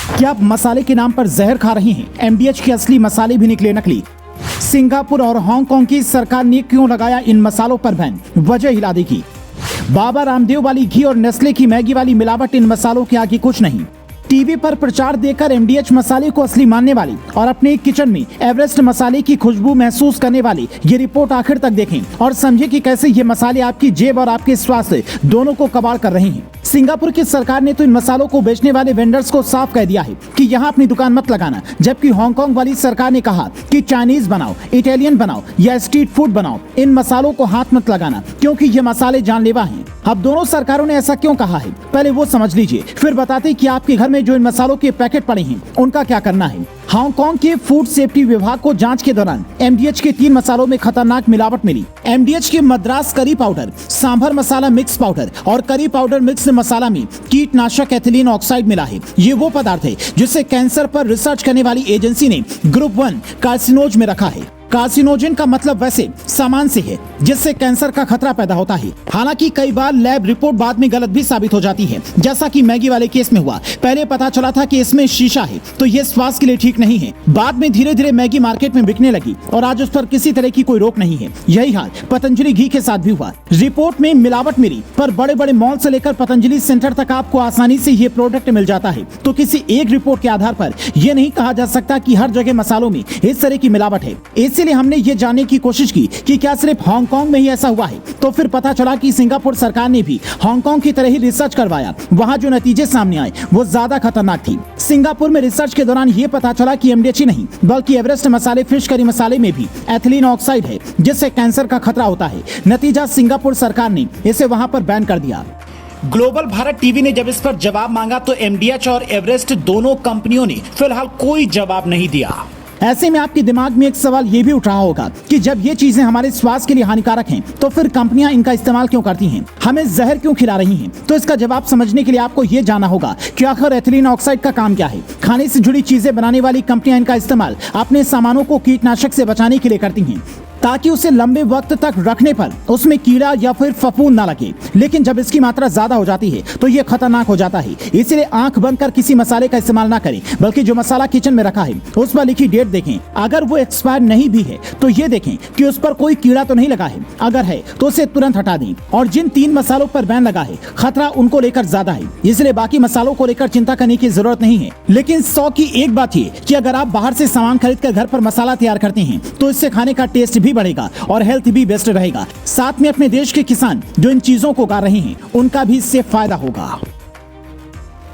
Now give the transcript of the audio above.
क्या आप मसाले के नाम पर जहर खा रहे हैं? एमडीएच के असली मसाले भी निकले नकली। सिंगापुर और हांगकांग की सरकार ने क्यों लगाया इन मसालों पर बैन? वजह हिला देगी। बाबा रामदेव वाली घी और नेस्ले की मैगी वाली मिलावट इन मसालों के आगे कुछ नहीं। टीवी पर प्रचार देकर एमडीएच मसाले को असली मानने वाली और अपने किचन में एवरेस्ट मसाले की खुशबू महसूस करने वाली ये रिपोर्ट आखिर तक देखें और समझें कि कैसे ये मसाले आपकी जेब और आपके स्वास्थ्य दोनों को कबाड़ कर रहे हैं। सिंगापुर की सरकार ने तो इन मसालों को बेचने वाले वेंडर्स को साफ कह दिया है कि यहाँ अपनी दुकान मत लगाना, जबकि हांगकांग वाली सरकार ने कहा कि चाइनीज बनाओ, इटालियन बनाओ या स्ट्रीट फूड बनाओ, इन मसालों को हाथ मत लगाना क्योंकि ये मसाले जानलेवा हैं। अब दोनों सरकारों ने ऐसा क्यों कहा है, पहले वो समझ लीजिए, फिर बताते कि आपके घर में जो इन मसालों के पैकेट पड़े हैं उनका क्या करना है। हांगकांग के फूड सेफ्टी विभाग को जांच के दौरान एमडीएच के 3 मसालों में खतरनाक मिलावट मिली। एमडीएच के Madras curry powder, sambar masala mix powder और करी पाउडर मिक्स मसाला में कीटनाशक एथिलीन ऑक्साइड मिला है। ये वो पदार्थ है जिसे कैंसर पर रिसर्च करने वाली एजेंसी ने ग्रुप 1 कार्सिनोज में रखा है। कार्सिनोजन का मतलब वैसे सामान से है जिससे कैंसर का खतरा पैदा होता है। हालांकि कई बार लैब रिपोर्ट बाद में गलत भी साबित हो जाती है, जैसा कि मैगी वाले केस में हुआ। पहले पता चला था कि इसमें शीशा है तो ये स्वास्थ्य के लिए ठीक नहीं है। बाद में धीरे धीरे मैगी मार्केट में बिकने लगी और आज उस पर किसी तरह की कोई रोक नहीं है। यही हाल पतंजलि घी के साथ भी हुआ। रिपोर्ट में मिलावट मिली पर बड़े बड़े मॉल से लेकर पतंजलि सेंटर तक आपको आसानी से ये प्रोडक्ट मिल जाता है। तो किसी एक रिपोर्ट के आधार पर यह नहीं कहा जा सकता कि हर जगह मसालों में इस तरह की मिलावट है। इसीलिए हमने ये जानने की कोशिश की कि क्या सिर्फ हांगकांग में ही ऐसा हुआ है। तो फिर पता चला कि सिंगापुर सरकार ने भी हांगकांग की तरह ही रिसर्च करवाया। वहां जो नतीजे सामने आए वो ज्यादा खतरनाक थी। सिंगापुर में रिसर्च के दौरान ये पता चला कि एमडीएच ही नहीं बल्कि एवरेस्ट मसाले फिश करी मसाले में भी एथिलीन ऑक्साइड है जिससे कैंसर का खतरा होता है। नतीजा सिंगापुर सरकार ने इसे वहां पर बैन कर दिया। ग्लोबल भारत टीवी ने जब इस पर जवाब मांगा तो एमडीएच और एवरेस्ट दोनों कंपनियों ने फिलहाल कोई जवाब नहीं दिया। ऐसे में आपके दिमाग में एक सवाल ये भी उठ रहा होगा कि जब ये चीजें हमारे स्वास्थ्य के लिए हानिकारक हैं, तो फिर कंपनियां इनका इस्तेमाल क्यों करती हैं? हमें जहर क्यों खिला रही हैं? तो इसका जवाब समझने के लिए आपको ये जानना होगा कि आखिर एथिलीन ऑक्साइड का काम क्या है। खाने से जुड़ी चीजें बनाने वाली कंपनियां इनका इस्तेमाल अपने सामानों को कीटनाशक से बचाने के लिए करती हैं ताकि उसे लंबे वक्त तक रखने पर उसमें कीड़ा या फिर फफूंद ना लगे। लेकिन जब इसकी मात्रा ज्यादा हो जाती है तो ये खतरनाक हो जाता है। इसलिए आंख बंद कर किसी मसाले का इस्तेमाल ना करें, बल्कि जो मसाला किचन में रखा है उस पर लिखी डेट देखें। अगर वो एक्सपायर नहीं भी है तो ये देखें कि उस पर कोई कीड़ा तो नहीं लगा है। अगर है तो उसे तुरंत हटा दें। और जिन 3 मसालों पर बैन लगा है खतरा उनको लेकर ज्यादा है, इसलिए बाकी मसालों को लेकर चिंता करने की जरूरत नहीं है। लेकिन 100 की एक बात ये कि अगर आप बाहर से सामान खरीद कर घर पर मसाला तैयार करते हैं तो इससे खाने का टेस्ट भी बढ़ेगा और हेल्थ भी बेस्ट रहेगा। साथ में अपने देश के किसान जो इन चीजों को उगा रहे हैं उनका भी इससे फायदा होगा।